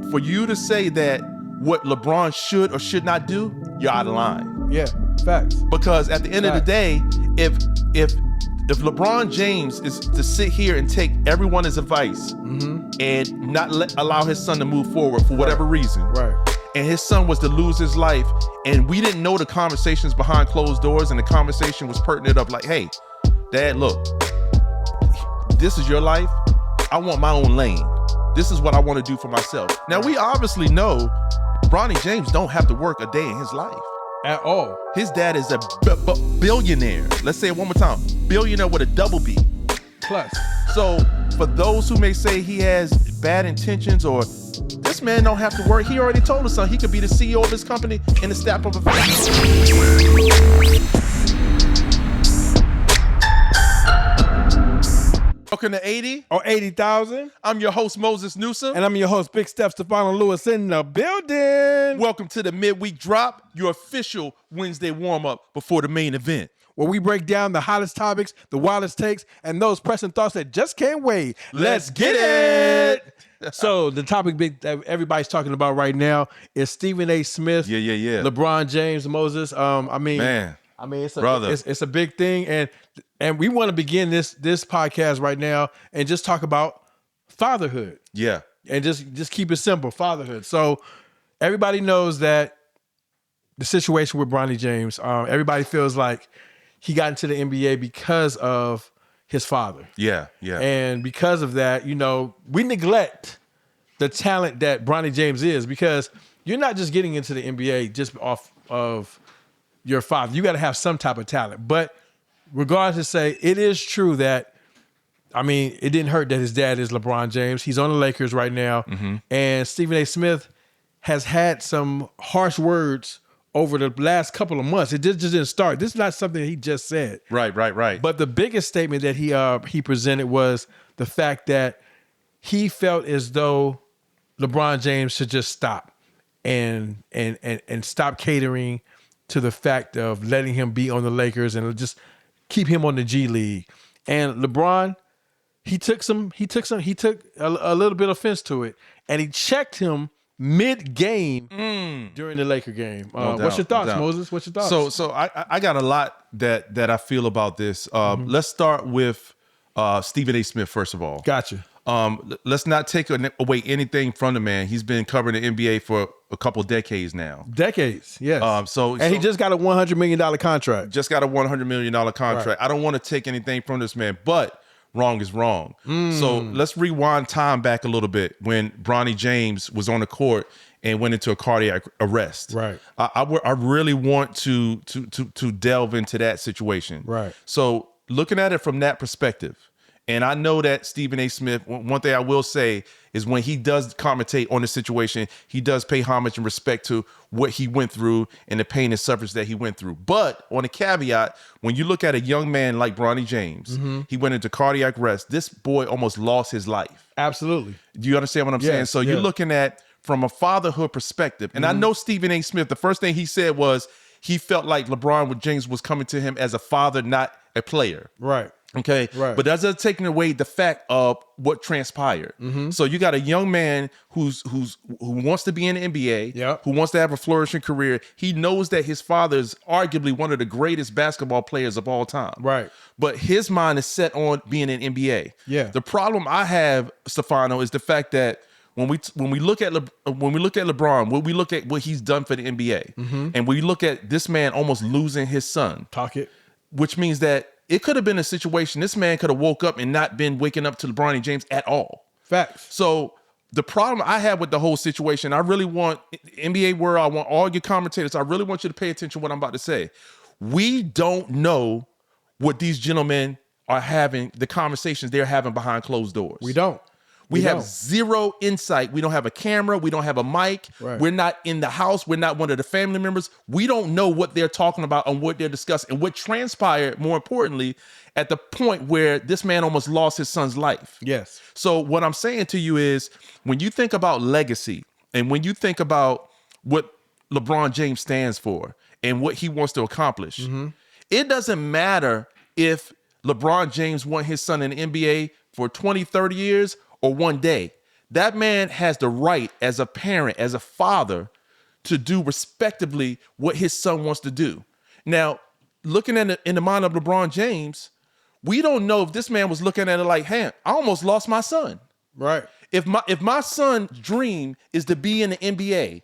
for you to say that what LeBron should or should not do, you're out of line. Yeah, facts. Because at the end of the day, if LeBron James is to sit here and take everyone's advice and not allow his son to move forward for whatever reason, and his son was to lose his life, and we didn't know the conversations behind closed doors, and the conversation was pertinent of like, hey, Dad, look, this is your life. I want my own lane. This is what I want to do for myself. Now, we obviously know Bronny James don't have to work a day in his life. At all. His dad is a billionaire. Let's say it one more time. Billionaire with a double B. Plus. So for those who may say he has bad intentions or this man don't have to work, he already told us so he could be the CEO of his company in the snap of a finger. Welcome to 80 or 80,000. I'm your host, Moses Newsom. And I'm your host, Big Stephen Lewis in the building. Welcome to the midweek drop, your official Wednesday warm-up before the main event, where we break down the hottest topics, the wildest takes, and those pressing thoughts that just can't wait. Let's get it. So the topic that everybody's talking about right now is StephenASmith. Yeah. LeBron James, Moses. It's a big thing, and we want to begin this podcast right now and just talk about fatherhood. Yeah. And just keep it simple, fatherhood. So everybody knows that the situation with Bronny James, everybody feels like he got into the NBA because of his father. Yeah. And because of that, we neglect the talent that Bronny James is, because you're not just getting into the NBA just off of your father. You got to have some type of talent. But regardless to say, it is true that, it didn't hurt that his dad is LeBron James. He's on the Lakers right now. Mm-hmm. And StephenASmith has had some harsh words over the last couple of months. It just didn't start. This is not something he just said. Right. But the biggest statement that he presented was the fact that he felt as though LeBron James should just stop and stop catering to the fact of letting him be on the Lakers and just keep him on the G League. And LeBron, he took a little bit of offense to it, and he checked him mid-game during the Laker game. What's your thoughts, Moses? What's your thoughts? So I got a lot that I feel about this. Let's start with StephenASmith first of all. Gotcha. Let's not take away anything from the man. He's been covering the NBA for a couple decades now. Decades, yes. And he just got a $100 million contract. Just got a $100 million contract. Right. I don't want to take anything from this man, but wrong is wrong. So let's rewind time back a little bit when Bronny James was on the court and went into a cardiac arrest. Right. I really want to delve into that situation. Right. So looking at it from that perspective, and I know that StephenASmith, one thing I will say is when he does commentate on the situation, he does pay homage and respect to what he went through and the pain and suffering that he went through. But on a caveat, when you look at a young man like Bronny James, he went into cardiac arrest. This boy almost lost his life. Absolutely. Do you understand what I'm saying? So you're looking at from a fatherhood perspective. And I know StephenASmith, the first thing he said was he felt like LeBron James was coming to him as a father, not a player. Right. Okay. Right. But that's not taking away the fact of what transpired. So you got a young man who wants to be in the NBA, who wants to have a flourishing career. He knows that his father is arguably one of the greatest basketball players of all time. Right. But his mind is set on being in NBA. Yeah. The problem I have, Stefano, is the fact that when we look at LeBron, when we look at what he's done for the NBA, and we look at this man almost losing his son, which means that it could have been a situation this man could have woke up and not been waking up to LeBron James at all. Facts. So the problem I have with the whole situation, I really want NBA world, I want all your commentators, I really want you to pay attention to what I'm about to say. We don't know what these gentlemen are having, the conversations they're having behind closed doors. We don't. We have zero insight. We don't have a camera. We don't have a mic. Right. We're not in the house. We're not one of the family members. We don't know what they're talking about and what they're discussing and what transpired, more importantly, at the point where this man almost lost his son's life. Yes. So what I'm saying to you is when you think about legacy and when you think about what LeBron James stands for and what he wants to accomplish, it doesn't matter if LeBron James want his son in the NBA for 20, 30 years or one day. That man has the right as a parent, as a father, to do respectively what his son wants to do. Now, looking at it in the mind of LeBron James, we don't know if this man was looking at it like, hey, I almost lost my son. Right. If my son's dream is to be in the NBA,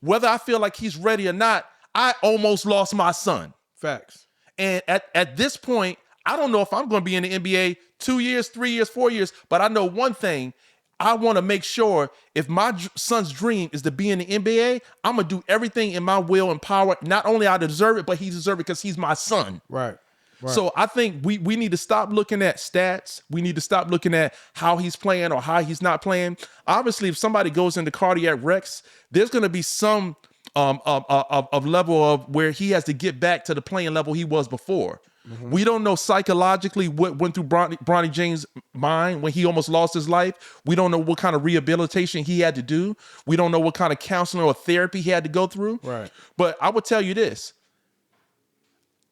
whether I feel like he's ready or not, I almost lost my son. Facts. And at this point, I don't know if I'm going to be in the NBA 2 years, 3 years, 4 years, but I know one thing. I want to make sure if my son's dream is to be in the NBA, I'm going to do everything in my will and power. Not only I deserve it, but he deserves it because he's my son. Right. So I think we need to stop looking at stats. We need to stop looking at how he's playing or how he's not playing. Obviously, if somebody goes into cardiac wrecks, there's going to be some of level of where he has to get back to the playing level he was before. Mm-hmm. We don't know psychologically what went through Bronny James' mind when he almost lost his life. We don't know what kind of rehabilitation he had to do. We don't know what kind of counseling or therapy he had to go through. Right. But I would tell you this.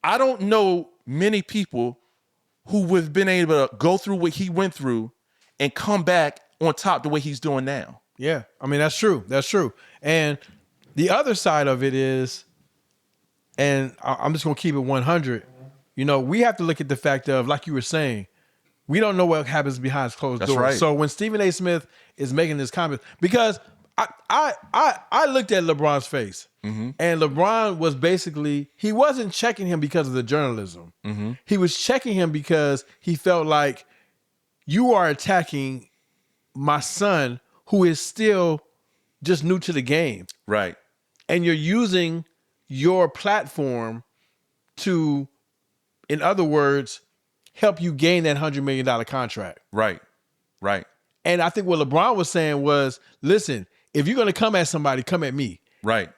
I don't know many people who would have been able to go through what he went through and come back on top the way he's doing now. Yeah. I mean, that's true. That's true. And the other side of it is, and I'm just going to keep it 100, you know, we have to look at the fact of, like you were saying, we don't know what happens behind closed doors. Right. So when StephenASmith is making this comment, because I looked at LeBron's face, mm-hmm. and LeBron was basically, he wasn't checking him because of the journalism. Mm-hmm. He was checking him because he felt like, you are attacking my son who is still just new to the game. Right. And you're using your platform to, in other words, help you gain that $100 million contract. Right. Right. And I think what LeBron was saying was, listen, if you're going to come at somebody, come at me. Right.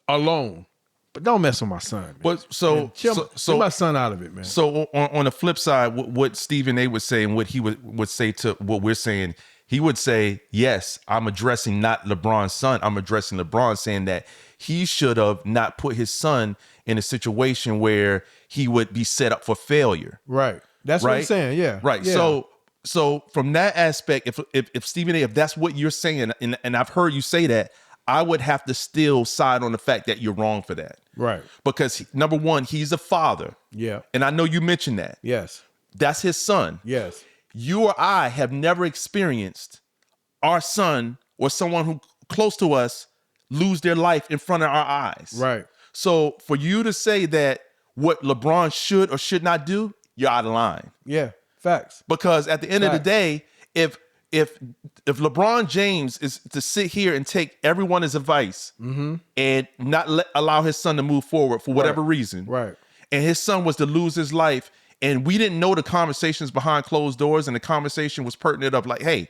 Alone. But don't mess with my son. Man. But so get my son out of it, man. So on the flip side, what Stephen A would say and what he would say to what we're saying, he would say, yes, I'm addressing not LeBron's son. I'm addressing LeBron, saying that he should have not put his son in a situation where he would be set up for failure. Right. That's what he's saying. Yeah. Right. Yeah. So from that aspect, if Stephen A, if that's what you're saying, and I've heard you say that, I would have to still side on the fact that you're wrong for that. Right. Because number one, he's a father. Yeah. And I know you mentioned that. Yes. That's his son. Yes. You or I have never experienced our son or someone who close to us lose their life in front of our eyes. Right. So for you to say that what LeBron should or should not do, you're out of line. Yeah. Facts. Because at the end of the day, if LeBron James is to sit here and take everyone's advice mm-hmm. and not allow his son to move forward for whatever reason, right? And his son was to lose his life, and we didn't know the conversations behind closed doors, and the conversation was pertinent of like, hey,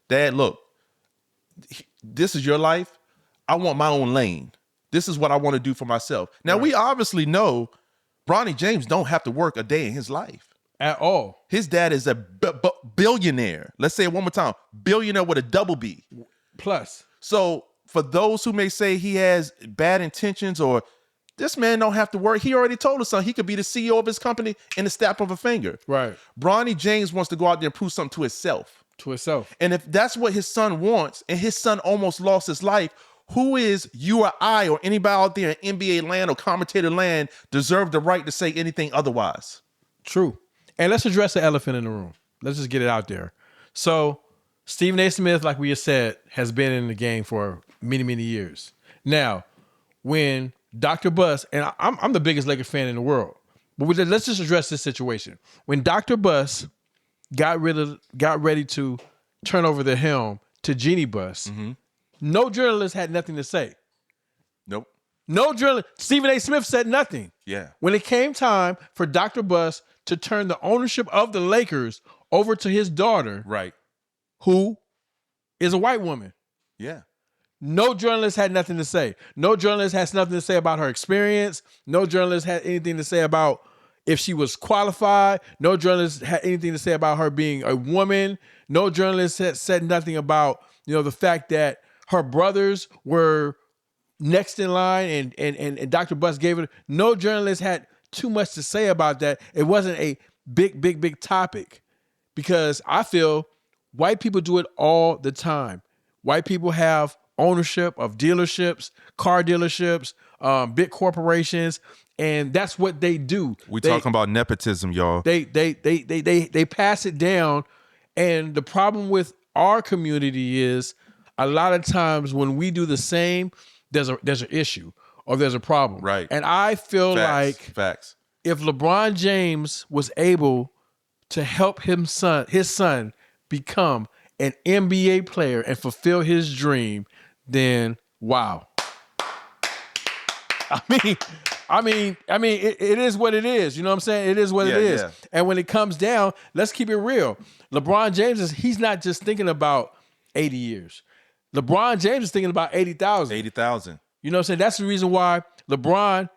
Dad, look, this is your life. I want my own lane. This is what I want to do for myself. Now, we obviously know Bronny James don't have to work a day in his life. At all. His dad is a billionaire. Let's say it one more time. Billionaire with a double B. Plus. So for those who may say he has bad intentions or this man don't have to work, he already told us something. He could be the CEO of his company in the snap of a finger. Right. Bronny James wants to go out there and prove something to himself. To himself. And if that's what his son wants, and his son almost lost his life, who is you or I or anybody out there in NBA land or commentator land deserve the right to say anything otherwise? True. And let's address the elephant in the room. Let's just get it out there. So StephenASmith, like we just said, has been in the game for many, many years. Now, when Dr. Buss, and I'm the biggest Lakers fan in the world, but let's just address this situation. When Dr. Buss got ready to turn over the helm to Jeannie Buss, mm-hmm. no journalist had nothing to say. Nope. No journalist. StephenASmith said nothing. Yeah. When it came time for Dr. Buss to turn the ownership of the Lakers over to his daughter, right, who is a white woman. Yeah. No journalist had nothing to say. No journalist has nothing to say about her experience. No journalist had anything to say about if she was qualified. No journalist had anything to say about her being a woman. No journalist had said nothing about, the fact that her brothers were next in line and Dr. Buss gave it. No journalist had too much to say about that. It wasn't a big topic because I feel white people do it all the time. White people have ownership of dealerships, car dealerships, big corporations, and that's what they do. We talking about nepotism, y'all. They pass it down, and the problem with our community is a lot of times when we do the same, there's an issue or there's a problem. Right. And I feel Facts. if LeBron James was able to help his son become an NBA player and fulfill his dream, then wow. I mean, it is what it is. You know what I'm saying? It is what it is. Yeah. And when it comes down, let's keep it real. LeBron James he's not just thinking about 80 years. LeBron James is thinking about 80,000. 80,000. You know what I'm saying? That's the reason why LeBron,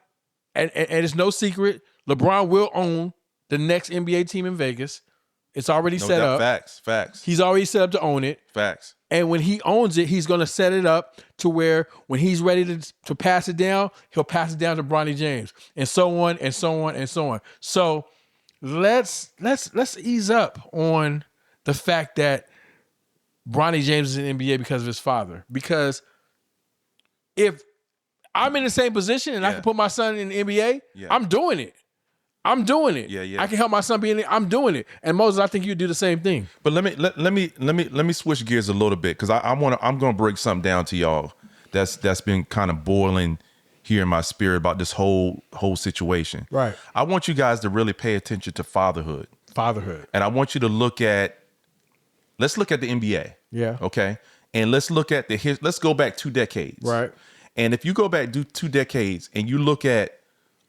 and it's no secret, LeBron will own the next NBA team in Vegas. It's already set up. Facts. He's already set up to own it. Facts. And when he owns it, he's going to set it up to where when he's ready to pass it down, he'll pass it down to Bronny James, and so on and so on and so on. So let's ease up on the fact that Bronny James is in the NBA because of his father. Because if I'm in the same position and I can put my son in the NBA, I'm doing it. Yeah. I can help my son be in it. I'm doing it. And Moses, I think you do the same thing. But let me switch gears a little bit, because I'm gonna break something down to y'all that's been kind of boiling here in my spirit about this whole situation. Right. I want you guys to really pay attention to fatherhood. And I want you to let's look at the NBA. Yeah. Okay. And let's look at let's go back 2 decades. Right. And if you go back 2 decades and you look at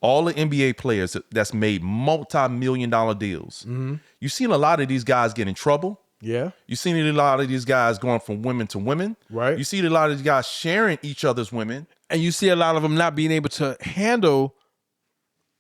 all the NBA players that's made multi-million-dollar deals, you've seen a lot of these guys get in trouble. Yeah. You've seen a lot of these guys going from women to women. Right. You see a lot of these guys sharing each other's women. And you see a lot of them not being able to handle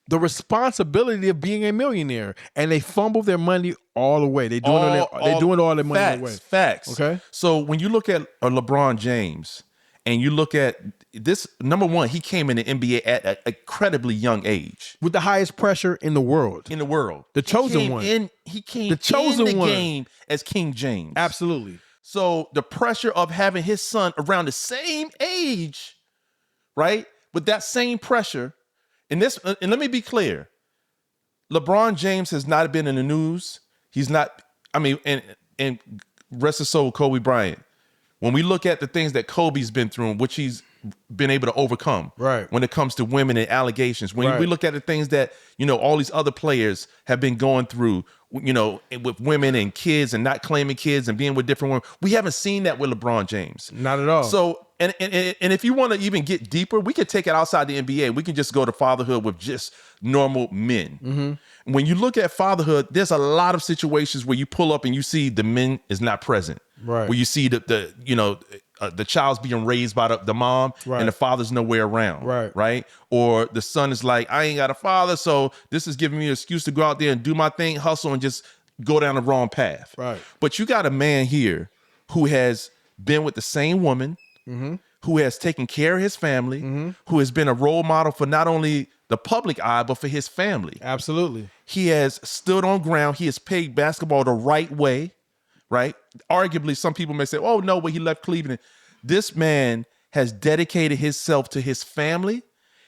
the responsibility of being a millionaire. And they fumble their money all away. They're doing all their money away. Facts. Okay. So when you look at LeBron James and you look at this, number one, he came in the NBA at an incredibly young age. With the highest pressure in the world. The chosen one. He came in the game as King James. Absolutely. So the pressure of having his son around the same age, right? With that same pressure, and let me be clear, LeBron James has not been in the news. He's not, and rest his soul, Kobe Bryant. When we look at the things that Kobe's been through, which he's been able to overcome, right, when it comes to women and allegations, when we look at the things that, all these other players have been going through, with women and kids and not claiming kids and being with different women, we haven't seen that with LeBron James. Not at all. So, and if you want to even get deeper, we could take it outside the NBA. We can just go to fatherhood with just normal men. Mm-hmm. When you look at fatherhood, there's a lot of situations where you pull up and you see the men is not present. Right. Where you see the child's being raised by the mom, right, and the father's nowhere around. Right. Or the son is like, I ain't got a father, so this is giving me an excuse to go out there and do my thing, hustle, and just go down the wrong path. Right. But you got a man here who has been with the same woman, mm-hmm, who has taken care of his family, mm-hmm, who has been a role model for not only the public eye, but for his family. Absolutely. He has stood on ground. He has played basketball the right way. Right? Arguably, some people may say, oh, no, but he left Cleveland. This man has dedicated himself to his family,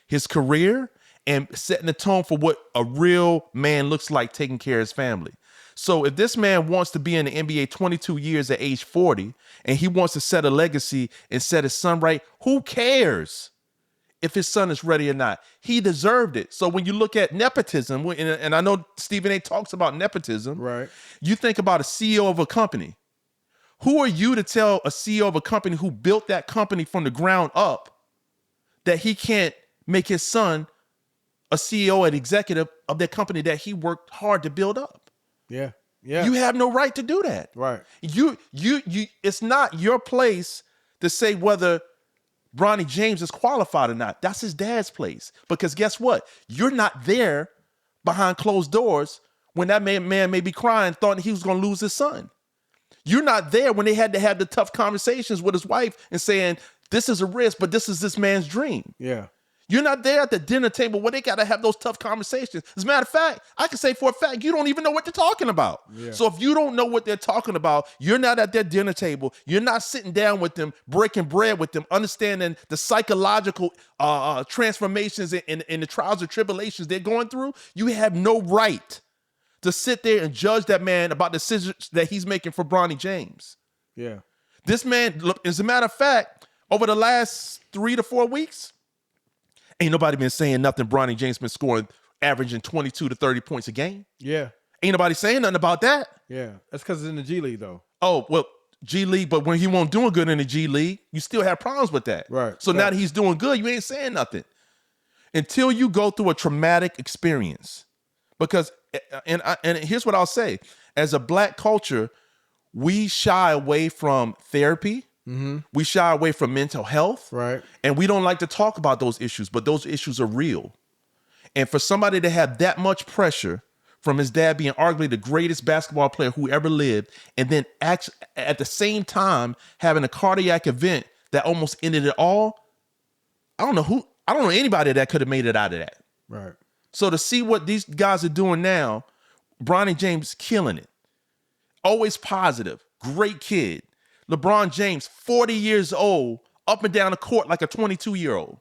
his career, and setting the tone for what a real man looks like taking care of his family. So if this man wants to be in the NBA 22 years at age 40, and he wants to set a legacy and set his son right, who cares if his son is ready or not? He deserved it. So when you look at nepotism, and I know Stephen A. talks about nepotism, right? You think about a CEO of a company. Who are you to tell a CEO of a company who built that company from the ground up that he can't make his son a CEO and executive of that company that he worked hard to build up? Yeah. Yeah. You have no right to do that. Right. You it's not your place to say whether Bronny James is qualified or not. That's his dad's place. Because guess what? You're not there behind closed doors when that man may be crying, thought he was going to lose his son. You're not there when they had to have the tough conversations with his wife and saying, this is a risk, but this is this man's dream. Yeah. You're not there at the dinner table where they got to have those tough conversations. As a matter of fact, I can say for a fact, you don't even know what they're talking about. Yeah. So if you don't know what they're talking about, you're not at their dinner table. You're not sitting down with them, breaking bread with them, understanding the psychological transformations and the trials and tribulations they're going through. You have no right to sit there and judge that man about the decisions that he's making for Bronny James. Yeah. This man, look, as a matter of fact, over the last 3 to 4 weeks, ain't nobody been saying nothing. Bronny James been scoring, averaging 22 to 30 points a game. Yeah. Ain't nobody saying nothing about that. Yeah. That's because it's in the G League, though. Oh, well, G League, but when he won't doing good in the G League, you still have problems with that. Right. So now that he's doing good, you ain't saying nothing. Until you go through a traumatic experience. Because, and here's what I'll say. As a black culture, we shy away from therapy. Mm-hmm. We shy away from mental health. Right. And we don't like to talk about those issues, but those issues are real. And for somebody to have that much pressure from his dad being arguably the greatest basketball player who ever lived, and then at the same time having a cardiac event that almost ended it all, I don't know anybody that could have made it out of that. Right. So to see what these guys are doing now, Bronny James killing it. Always positive. Great kid. LeBron James, 40 years old, up and down the court like a 22-year-old.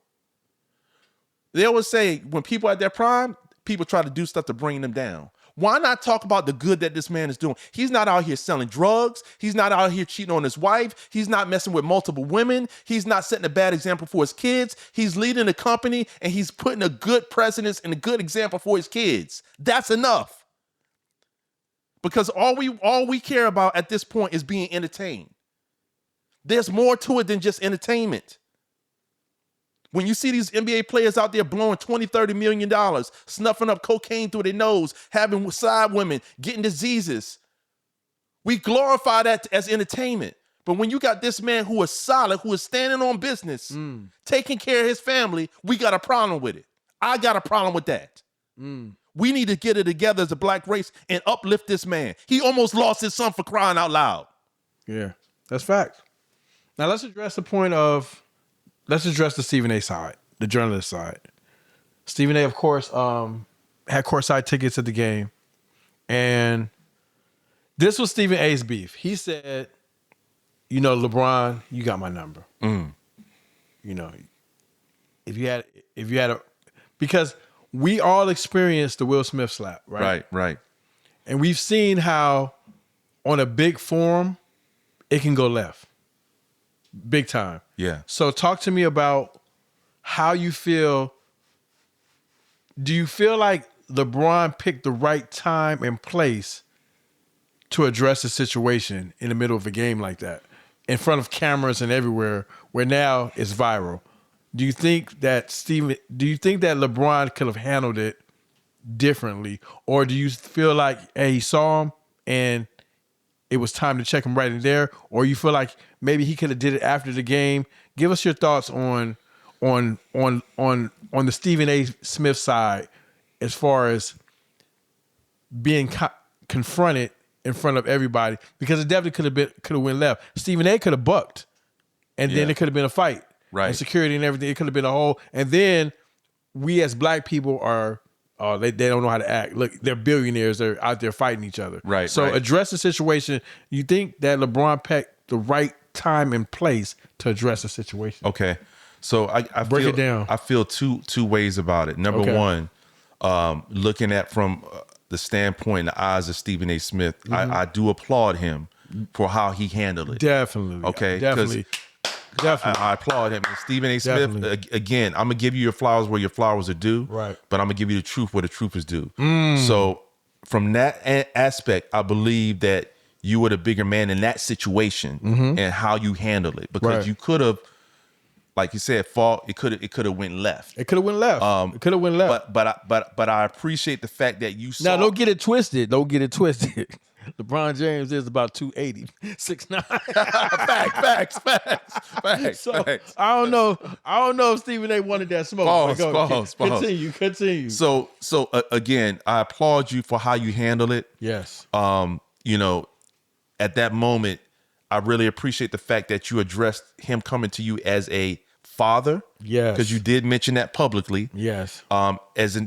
They always say when people at their prime, people try to do stuff to bring them down. Why not talk about the good that this man is doing? He's not out here selling drugs. He's not out here cheating on his wife. He's not messing with multiple women. He's not setting a bad example for his kids. He's leading a company and he's putting a good precedence and a good example for his kids. That's enough. Because all we care about at this point is being entertained. There's more to it than just entertainment. When you see these NBA players out there blowing $20, $30 million, snuffing up cocaine through their nose, having side women, getting diseases, we glorify that as entertainment. But when you got this man who is solid, who is standing on business, taking care of his family, we got a problem with it. I got a problem with that. We need to get it together as a black race and uplift this man. He almost lost his son for crying out loud. Yeah, that's fact. Now let's address the Stephen A side, the journalist side. Stephen A, of course, had courtside tickets at the game. And this was Stephen A's beef. He said, LeBron, you got my number. Because we all experienced the Will Smith slap, right? Right. And we've seen how on a big forum, it can go left. Big time. Yeah. So talk to me about how you feel. Do you feel like LeBron picked the right time and place to address the situation in the middle of a game like that, in front of cameras and everywhere, where now it's viral? Do you think that LeBron could have handled it differently, or do you feel like, hey, he saw him and it was time to check him right in there, or you feel like maybe he could have did it after the game? Give us your thoughts on the Stephen A. Smith side, as far as being confronted in front of everybody, because it definitely could have went left. Stephen A. could have bucked, and then it could have been a fight, right? And security and everything. It could have been a whole. And then we as black people are. They don't know how to act. Look, they're billionaires. They're out there fighting each other. Right. So address the situation. You think that LeBron picked the right time and place to address the situation? Okay. So I break it down. I feel two ways about it. Number one, looking at from the standpoint, the eyes of Stephen A. Smith, I do applaud him for how he handled it. Definitely. Okay. Definitely. I applaud him. And Stephen A. Smith, again, I'm going to give you your flowers where your flowers are due. Right. But I'm going to give you the truth where the truth is due. So from that aspect, I believe that you were the bigger man in that situation and how you handled it. Because you could have, like you said, it could have went left. It could have went left. It could have went left. But I appreciate the fact that you saw. Now, don't get it twisted. LeBron James is about 280, 6'9". Facts. So I don't know if Stephen A. wanted that smoke. Pause. Continue. So again, I applaud you for how you handle it. Yes. At that moment, I really appreciate the fact that you addressed him coming to you as a father. Yes. Because you did mention that publicly. Yes. As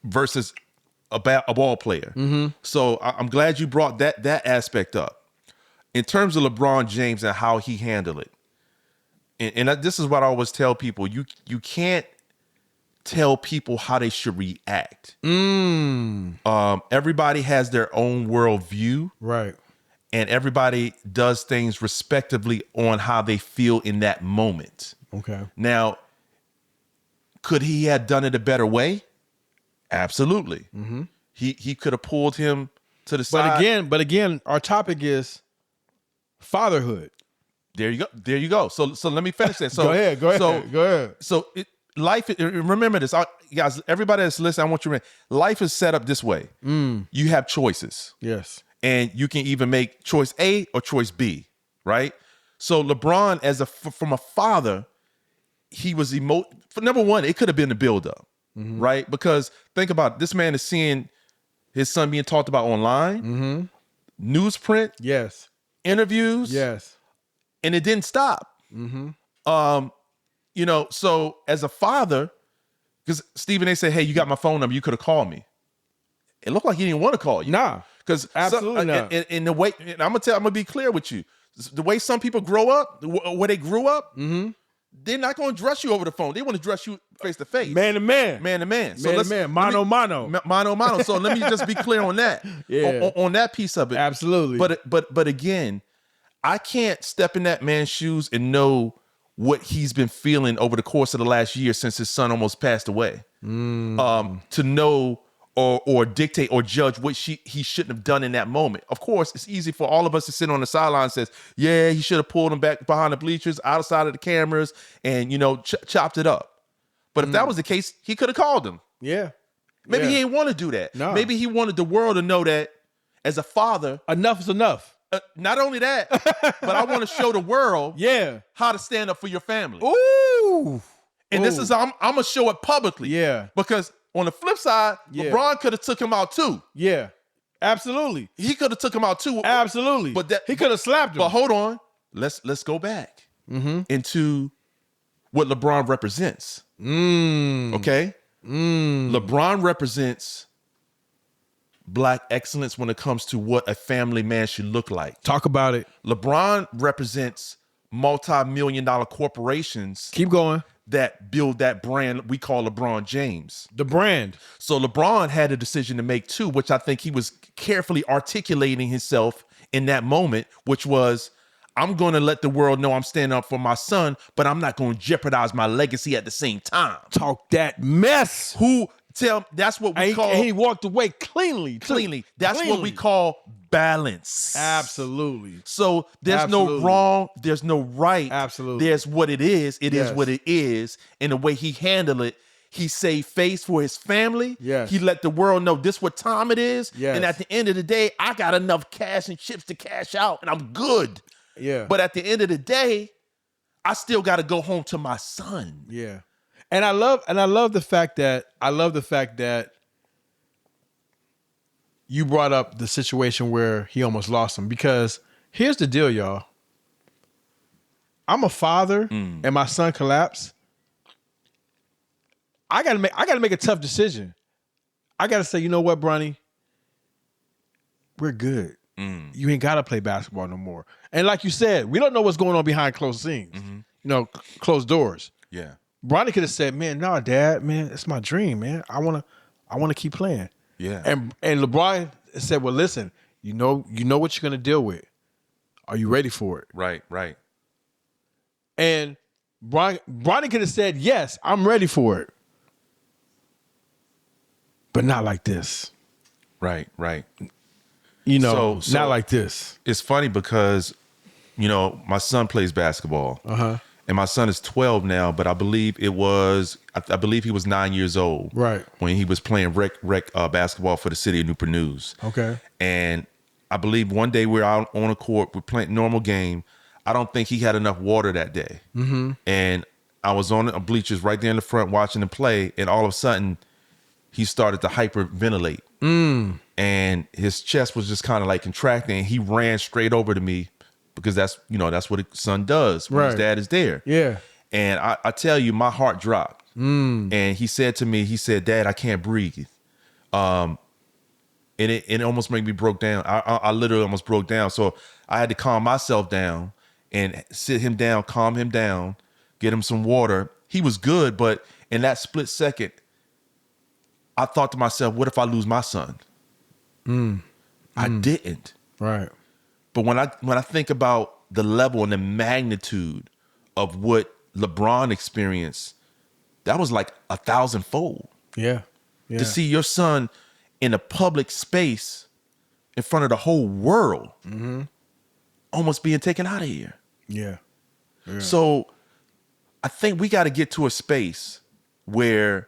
versus a ball player. So I'm glad you brought that aspect up. In terms of LeBron James and how he handled it, and this is what I always tell people: you can't tell people how they should react. Everybody has their own worldview, Right. and everybody does things respectively on how they feel in that moment. Okay. Now, could he have done it a better way? Absolutely. He could have pulled him to the side. But again, our topic is fatherhood. There you go. So let me finish that. So Go ahead. So life. Remember this, guys. Everybody that's listening, I want you to remember, life is set up this way. You have choices. Yes. And you can either make choice A or choice B, right? So LeBron, from a father, he was for number one, it could have been the buildup, right? Because think about it, this man is seeing his son being talked about online, newsprint, Yes. interviews, Yes. and it didn't stop. So as a father, because Stephen A said, "Hey, you got my phone number. You could have called me." It looked like he didn't want to call you. Nah. Because Absolutely not. In the way, and I'm gonna be clear with you, the way some people grow up, where they grew up, they're not gonna address you over the phone. They want to address you face to face, Man to man. man to man. Man to man. Mano mano. Mano. So let me just be clear on that, Yeah. on that piece of it. Absolutely. But again, I can't step in that man's shoes and know what he's been feeling over the course of the last year since his son almost passed away. To know or dictate or judge what he shouldn't have done in that moment. Of course, it's easy for all of us to sit on the sideline and says, yeah, he should have pulled him back behind the bleachers, outside of the cameras, and chopped it up. But if that was the case, he could have called him. Yeah. Maybe he didn't want to do that. No. Maybe he wanted the world to know that as a father, Enough is enough. not only that, but I want to show the world Yeah. how to stand up for your family. Ooh. And this is, I'm going to show it publicly. Yeah. Because on the flip side, Yeah. LeBron could have took him out too. Yeah. Absolutely. He could have took him out too. Absolutely. But he could have slapped him. But hold on. Let's go back into what LeBron represents. Okay? LeBron represents Black excellence when it comes to what a family man should look like. Talk about it. LeBron represents multi-million-dollar corporations Keep going. that build that brand we call LeBron James. The brand. So LeBron had a decision to make too, which I think he was carefully articulating himself in that moment, which was, I'm going to let the world know I'm standing up for my son, but I'm not going to jeopardize my legacy at the same time. Talk that mess. That's what we call... And he walked away cleanly. That's what we call balance. Absolutely. So there's no wrong, there's no right. Absolutely. There's what it is. It is Yes. what it is. And the way he handled it, he saved face for his family. Yes. He let the world know this what time it is. Yes. And at the end of the day, I got enough cash and chips to cash out and I'm good. Yeah. But at the end of the day, I still got to go home to my son. Yeah. And I love the fact that you brought up the situation where he almost lost him, because here's the deal, y'all. I'm a father and my son collapsed. I gotta make a tough decision. I gotta say, you know what, Bronny? We're good. You ain't gotta play basketball no more. And like you said, we don't know what's going on behind closed scenes. Closed doors. Yeah. Bronny could have said, "Man, no, Dad, man, it's my dream, man. I wanna keep playing." Yeah. And LeBron said, "Well, listen, you know what you're gonna deal with. Are you ready for it?" Right. And Bronny could have said, "Yes, I'm ready for it," but not like this. Right. Not So- like this. It's funny because, my son plays basketball. And my son is 12 now, but I believe he was 9 years old. Right. When he was playing rec basketball for the city of Newport News. Okay. And I believe one day we're out on a court, we're playing normal game. I don't think he had enough water that day. And I was on the bleachers right there in the front watching him play, and all of a sudden he started to hyperventilate. And his chest was just kind of like contracting. He ran straight over to me, because that's what a son does when his dad is there. Yeah. And I tell you, my heart dropped. And he said to me, Dad, I can't breathe. And it almost made me broke down. I literally almost broke down. So I had to calm myself down and sit him down, calm him down, get him some water. He was good, but in that split second, I thought to myself, what if I lose my son? I didn't. Right. But when I think about the level and the magnitude of what LeBron experienced, that was like 1,000-fold. Yeah. To see your son in a public space in front of the whole world, almost being taken out of here. Yeah. So I think we got to get to a space where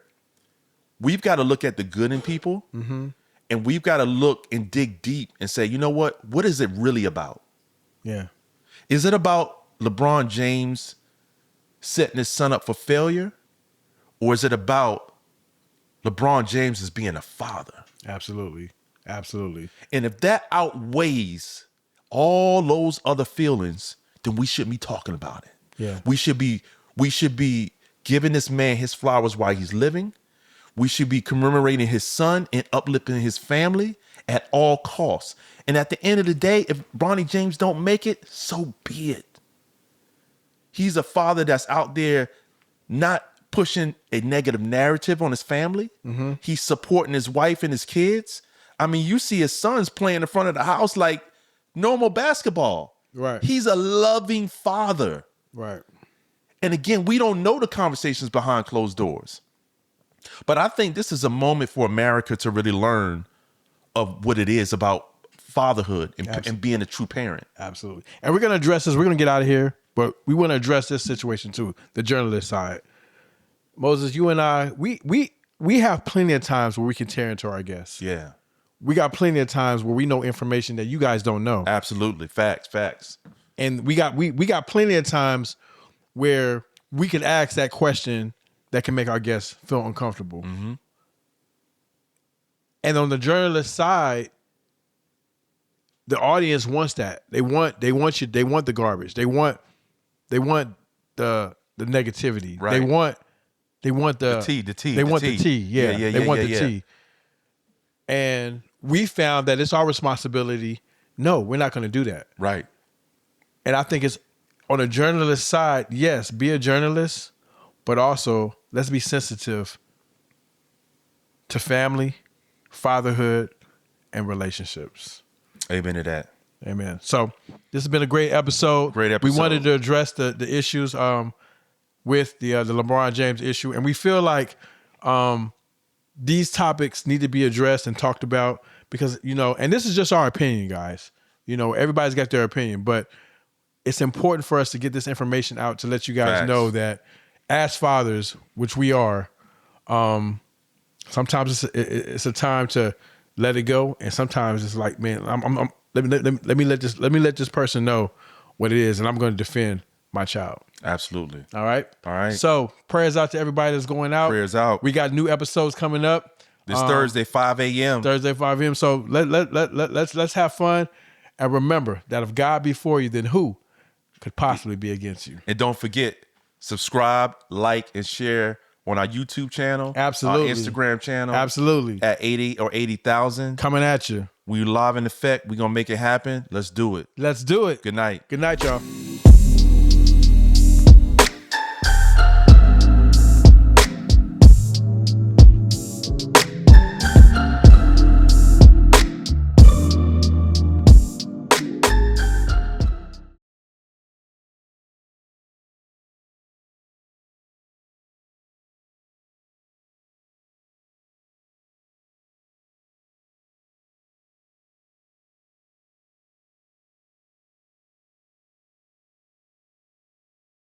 we've got to look at the good in people, and we've got to look and dig deep and say, you know what? What is it really about? Yeah. Is it about LeBron James setting his son up for failure? Or is it about LeBron James as being a father? Absolutely. Absolutely. And if that outweighs all those other feelings, then we shouldn't be talking about it. Yeah. We should be giving this man his flowers while he's living. We should be commemorating his son and uplifting his family at all costs. And at the end of the day, if Bronny James don't make it, so be it. He's a father that's out there not pushing a negative narrative on his family. He's supporting his wife and his kids. I mean, you see his sons playing in front of the house like normal basketball. Right. He's a loving father. Right. And again, we don't know the conversations behind closed doors. But I think this is a moment for America to really learn of what it is about fatherhood and being a true parent. Absolutely. And we're going to address this. We're going to get out of here, but we want to address this situation too, the journalist side. Moses, you and I, we have plenty of times where we can tear into our guests. Yeah. We got plenty of times where we know information that you guys don't know. Absolutely. Facts. And we got plenty of times where we can ask that question that can make our guests feel uncomfortable. And on the journalist side, the audience wants that. They want the garbage. They want the negativity. Right. They want the tea. They want the tea. Yeah. They want the tea. And we found that it's our responsibility. No, we're not going to do that. Right. And I think it's on a journalist side, yes, be a journalist, but also let's be sensitive to family, fatherhood, and relationships. Amen to that. Amen. So this has been a great episode. We wanted to address the issues with the LeBron James issue, and we feel like these topics need to be addressed and talked about because, and this is just our opinion, guys. Everybody's got their opinion, but it's important for us to get this information out to let you guys know that as fathers, which we are, sometimes it's a time to let it go, and sometimes it's like, man, let me let this person know what it is, and I'm going to defend my child. Absolutely. All right. So prayers out to everybody that's going out. Prayers out. We got new episodes coming up this Thursday, 5 a.m. So let's have fun, and remember that if God be for you, then who could possibly be against you? And don't forget, subscribe, like, and share on our YouTube channel. Absolutely. Our Instagram channel. Absolutely. At 80,000. Coming at you. We live in effect. We're going to make it happen. Let's do it. Good night. Good night, y'all.